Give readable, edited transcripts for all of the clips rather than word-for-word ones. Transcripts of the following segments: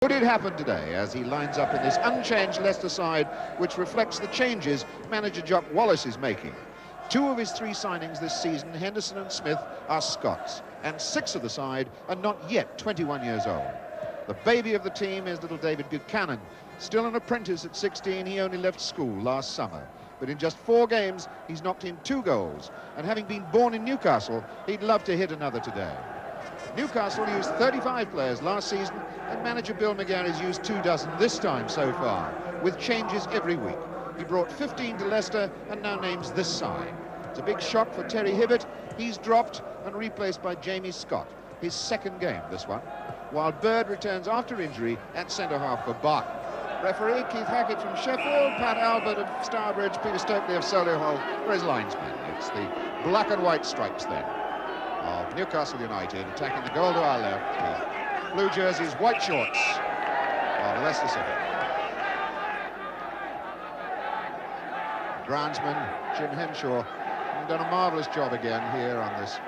Could it happen today as he lines up in this unchanged Leicester side, which reflects the changes manager Jock Wallace is making? 2 of his 3 signings this season, Henderson and Smith, are Scots, and 6 of the side are not yet 21 years old. The baby of the team is little David Buchanan. Still an apprentice at 16, he only left school last summer. But in just 4 games, he's knocked in 2 goals, and having been born in Newcastle, he'd love to hit another today. Newcastle used 35 players last season, and manager Bill McGarry's used 24 this time so far, with changes every week. He brought 15 to Leicester and now names this side. It's a big shock for Terry Hibbert. He's dropped and replaced by Jamie Scott, his 2nd game this one, while Bird returns after injury at centre-half for Bart. Referee Keith Hackett from Sheffield, Pat Albert of Starbridge, Peter Stokely of Solihull for his linesman. It's the black and white stripes then of Newcastle United attacking the goal to our left. The blue jerseys, white shorts of Leicester City. Groundsman Jim Henshaw has done a marvellous job again here on this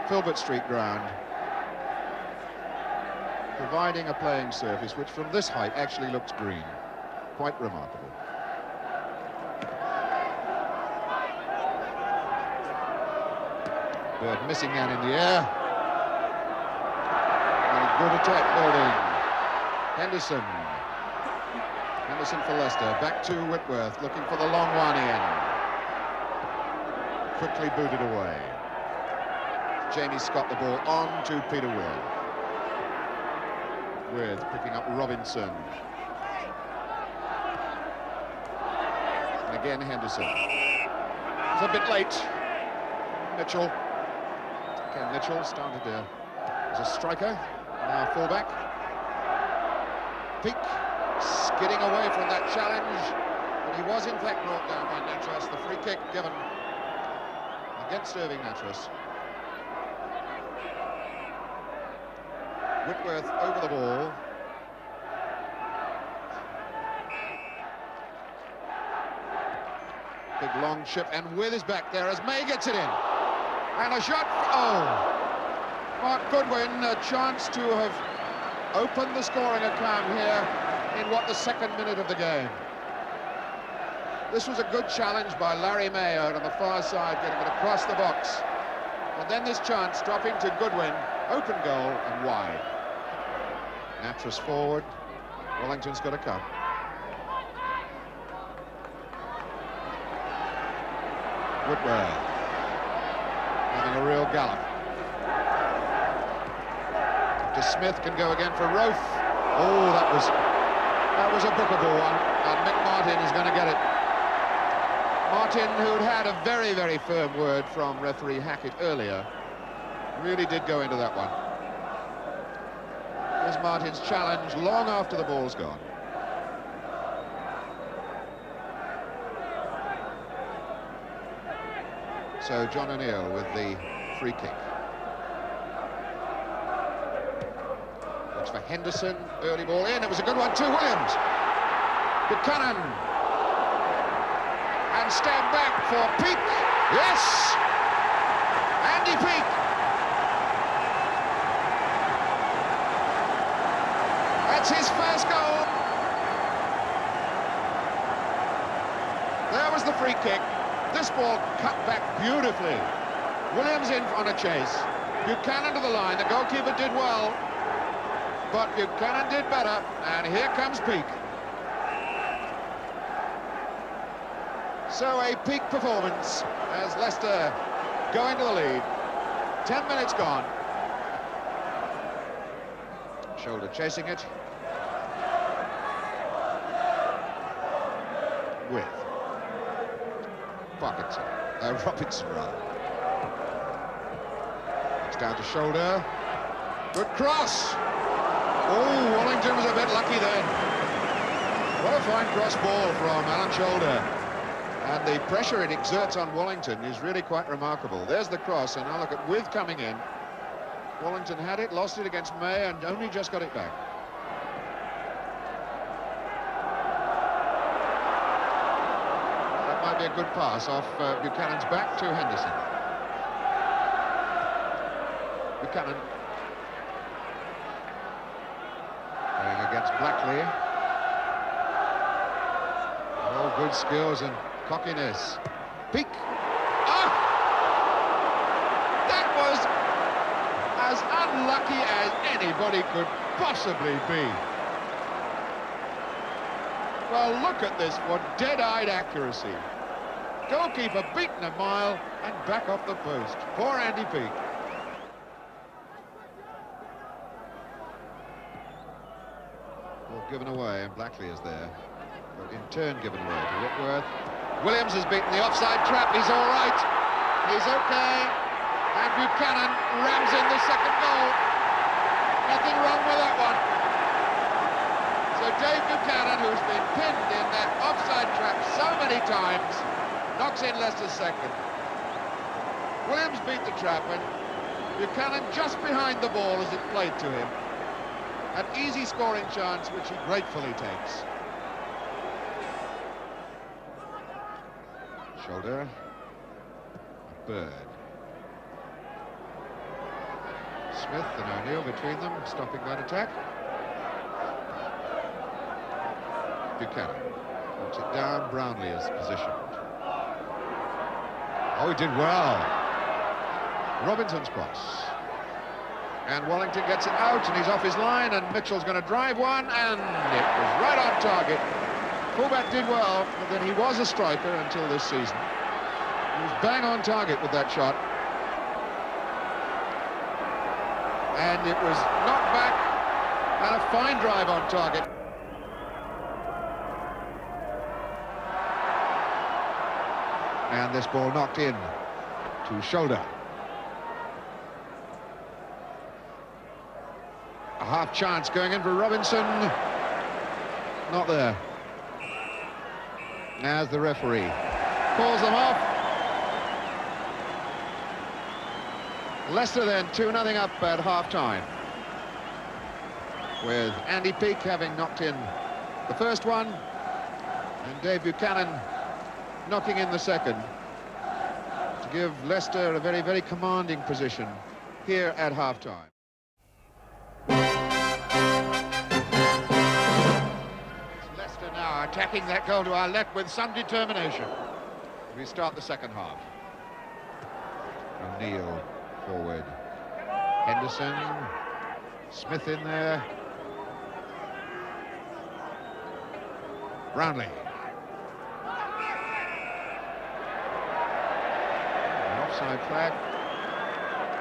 Filbert Street ground, providing a playing surface which from this height actually looks green. Quite remarkable. Bird missing that in the air. And a good attack building. Henderson for Leicester. Back to Whitworth, looking for the long one in. Quickly booted away. Jamie Scott the ball on to Peter Will. With picking up Robinson. And again Henderson. It's a bit late. Mitchell. Ken Mitchell started as a striker, now fullback. Peak skidding away from that challenge, but he was in fact brought down by Natras. The free kick given against Irving Natras. Whitworth over the ball. Big long chip, and with his back there as May gets it in. And a shot, Mark Goodwin, a chance to have opened the scoring account here in what, the 2nd minute of the game. This was a good challenge by Larry May out on the far side, getting it across the box. And then this chance dropping to Goodwin, open goal and wide. Natras forward, Wellington's got to come. Whitworth. Having a real gallop. To Smith, can go again for Roth. Oh, that was a bookable one, and Mick Martin is going to get it. Martin, who'd had a very, very firm word from referee Hackett earlier, really did go into that one. Here's Martin's challenge long after the ball's gone. So John O'Neill with the free kick. It's for Henderson, early ball in, it was a good one too, Williams. Buchanan. And stab back for Peak. Yes! Andy Peak. That's his first goal. There was the free kick. This ball cut back beautifully. Williams in on a chase. Buchanan to the line. The goalkeeper did well, but Buchanan did better. And here comes Peak. So a Peak performance as Leicester go into the lead. 10 minutes gone. Shoulder chasing it. With Robinson rather. It's down to shoulder. Good cross. Oh, Wellington was a bit lucky then. What a fine cross ball from Alan Shoulder. And the pressure it exerts on Wellington is really quite remarkable. There's the cross, and now look at With coming in. Wellington had it, lost it against May, and only just got it back. Might be a good pass off Buchanan's back to Henderson. Buchanan going against Blackley. Oh, good skills and cockiness. Peak. Ah! That was as unlucky as anybody could possibly be. Well, look at this for dead-eyed accuracy. Goalkeeper beaten a mile and back off the post. Poor Andy Peake. Well, given away, and Blackley is there. But in turn given away to Whitworth. Williams has beaten the offside trap. He's all right. He's okay. And Buchanan rams in the second goal. Nothing wrong with that one. So Dave Buchanan, who's been pinned in that offside trap so many times, knocks in Leicester's second. Williams beat the trap, and Buchanan just behind the ball as it played to him. An easy scoring chance, which he gratefully takes. Shoulder. Bird. Smith and O'Neill between them, stopping that attack. Buchanan puts it down. Brownlee is positioned. Oh, he did well. Robinson's cross. And Wellington gets it out, and he's off his line, and Mitchell's going to drive one, and it was right on target. Fullback did well, but then he was a striker until this season. He was bang on target with that shot. And it was knocked back, and a fine drive on target. And this ball knocked in to shoulder. A half chance going in for Robinson. Not there. As the referee calls them off. Leicester then 2-0 up at half-time, with Andy Peake having knocked in the first one and Dave Buchanan knocking in the second, to give Leicester a very, very commanding position here at half-time. It's Leicester now attacking that goal to our left with some determination. We start the second half. O'Neill forward. Henderson. Smith in there. Brownlee. An offside flag.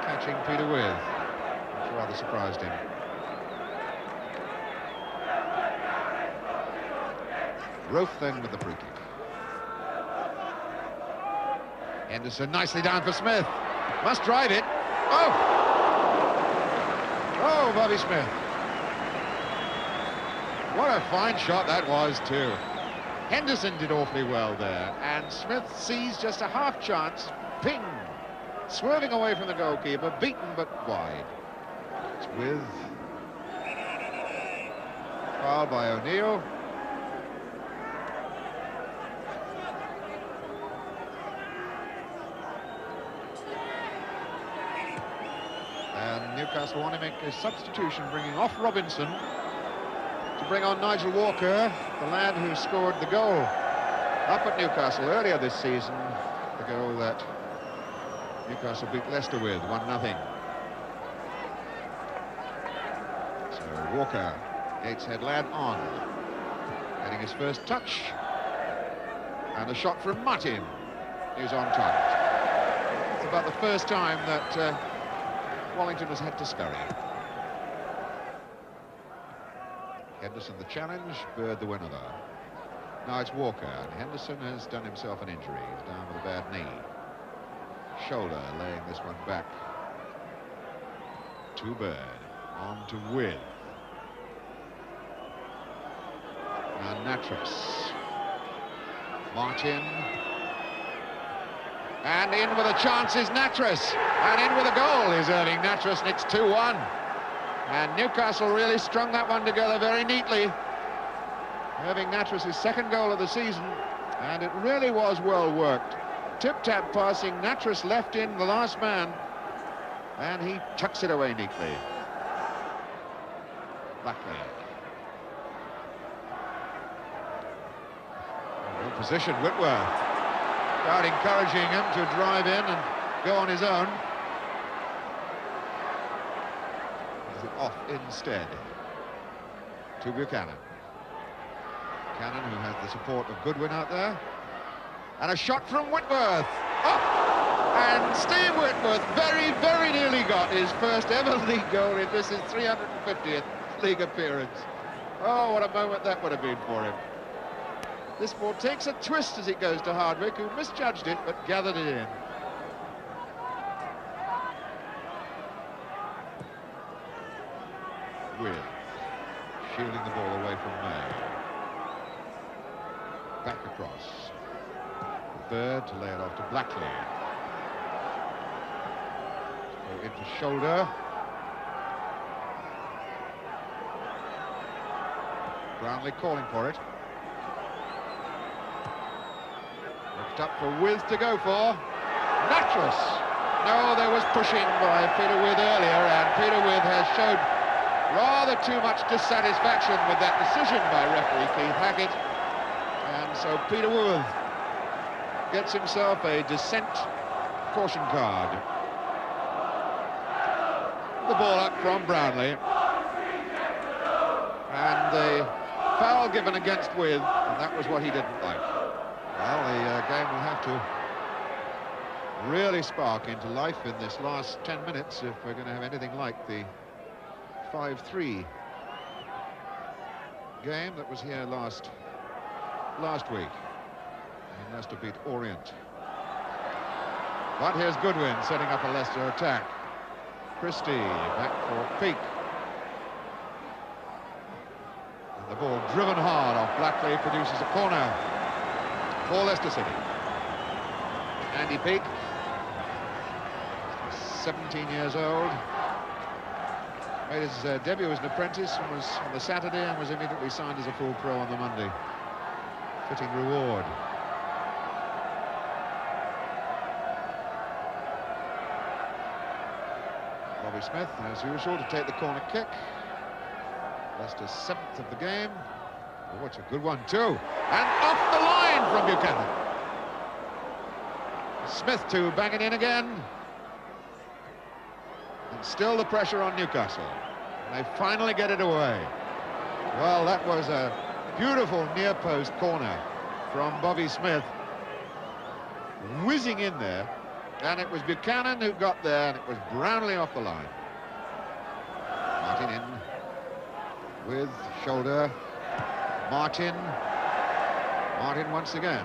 Catching Peter With, which rather surprised him. Roth then with the free kick. Henderson nicely down for Smith. Must drive it. Oh! Oh, Bobby Smith. What a fine shot that was, too. Henderson did awfully well there, and Smith sees just a half chance. Ping! Swerving away from the goalkeeper, beaten but wide. It's With. Foul by O'Neill. And Newcastle want to make a substitution, bringing off Robinson to bring on Nigel Walker, the lad who scored the goal up at Newcastle earlier this season, the goal that Newcastle beat Leicester with, 1-0. So Walker, Gateshead lad, on, getting his first touch, and a shot from Martin is on target. It's about the first time that Wellington has had to scurry. Henderson the challenge, Bird the winner though. Now it's Walker, and Henderson has done himself an injury. He's down with a bad knee. Shoulder laying this one back to Bird, on to With. Now Natras. Martin. And in with a chance is Natras. And in with a goal is Irving Natras, and it's 2-1. And Newcastle really strung that one together very neatly. Irving Natras' second goal of the season, and it really was well worked. Tip-tap passing, Natras left in the last man, and he tucks it away neatly. Blackley. position, Whitworth. Crowd encouraging him to drive in and go on his own. Is it off instead to Buchanan. Buchanan, who has the support of Goodwin out there. And a shot from Whitworth. Oh! And Steve Whitworth very, very nearly got his first ever league goal in this, his 350th league appearance. Oh, what a moment that would have been for him. This ball takes a twist as it goes to Hardwick, who misjudged it but gathered it in. With shielding the ball away from May. Back across. Bird to lay it off to Blackley. Go into shoulder. Brownlee calling for it. Looked up for With to go for. Natras. No, there was pushing by Peter With earlier, and Peter With has showed rather too much dissatisfaction with that decision by referee Keith Hackett. And so Peter With gets himself a dissent caution card. The ball up from Brownlee. And the foul given against With, and that was what he didn't like. Well, the game will have to really spark into life in this last 10 minutes if we're going to have anything like the 5-3 game that was here last week. And Leicester beat Orient. But here's Goodwin setting up a Leicester attack. Christie back for Peake. And the ball driven hard off Blackley produces a corner for Leicester City. Andy Peake, 17 years old. Made his debut as an apprentice and was on the Saturday and was immediately signed as a full pro on the Monday. Fitting reward. Bobby Smith, as usual, to take the corner kick. Leicester's 7th of the game. Oh, it's a good one too. And off the line from Buchanan. Smith to bang it in again. And still the pressure on Newcastle. They finally get it away. Well, that was a beautiful near post corner from Bobby Smith. Whizzing in there. And it was Buchanan who got there, and it was Brownlee off the line. Martin in with shoulder. Martin once again.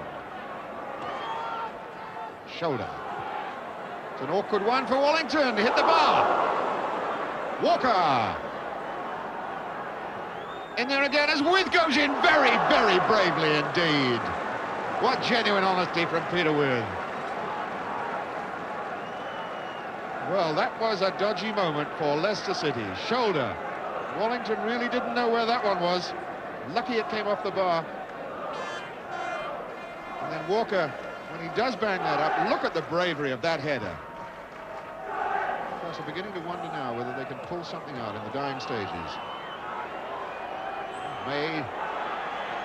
Shoulder. It's an awkward one for Wallington. Hit the bar. Walker. In there again as With goes in very, very bravely indeed. What genuine honesty from Peter With. Well, that was a dodgy moment for Leicester City. Shoulder. Wallington really didn't know where that one was. Lucky it came off the bar. And then Walker, when he does bang that up, look at the bravery of that header. Of course, I'm beginning to wonder now whether they can pull something out in the dying stages. May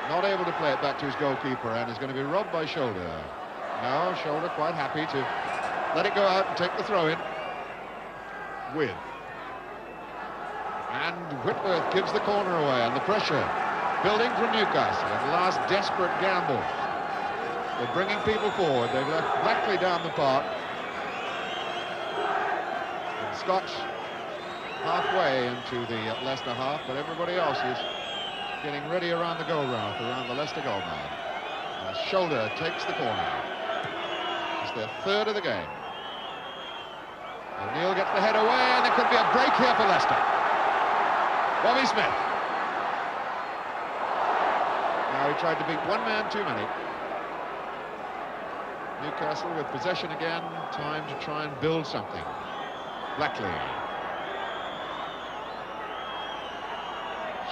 not able to play it back to his goalkeeper and is going to be robbed by Shoulder. No, Shoulder quite happy to let it go out and take the throw in. With. And Whitworth gives the corner away, and the pressure building from Newcastle. And the last desperate gamble. They're bringing people forward. They've left Blackley down the park. And Scotch halfway into the Leicester half, but everybody else is getting ready around the goal mouth, around the Leicester goal mouth. Shoulder takes the corner. It's their 3rd of the game. O'Neill gets the head away, and there could be a break here for Leicester. Bobby Smith. Now he tried to beat one man too many. Newcastle with possession again, time to try and build something. Blackley.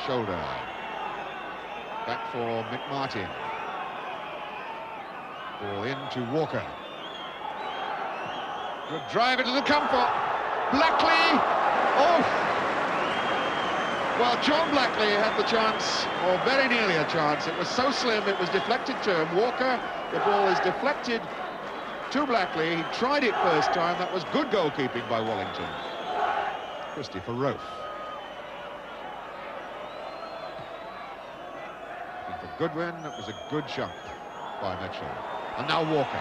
Shoulder. Back for McMartin. Ball into Walker. Good drive into the comfort. Blackley. Oh! Well, John Blackley had the chance, or very nearly a chance. It was so slim, it was deflected to him. Walker, the ball is deflected to Blackley. He tried it first time. That was good goalkeeping by Wallington. Christie for Rofe. And for Goodwin, it was a good shot by Mitchell. And now Walker.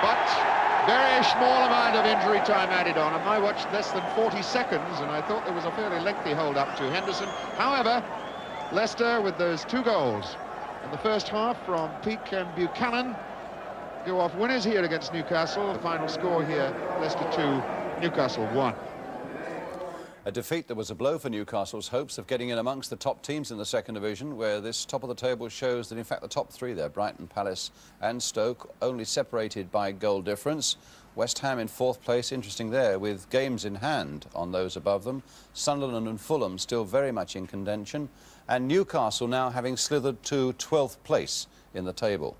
But very small amount of injury time added on, and I watched less than 40 seconds, and I thought there was a fairly lengthy hold-up to Henderson. However, Leicester, with those 2 goals in the first half from Peake and Buchanan, go off winners here against Newcastle. The final score here, Leicester 2, Newcastle 1. A defeat that was a blow for Newcastle's hopes of getting in amongst the top teams in the second division, where this top of the table shows that in fact the top 3 there, Brighton, Palace and Stoke, only separated by goal difference. West Ham in 4th place, interesting there, with games in hand on those above them. Sunderland and Fulham still very much in contention, and Newcastle now having slithered to 12th place in the table.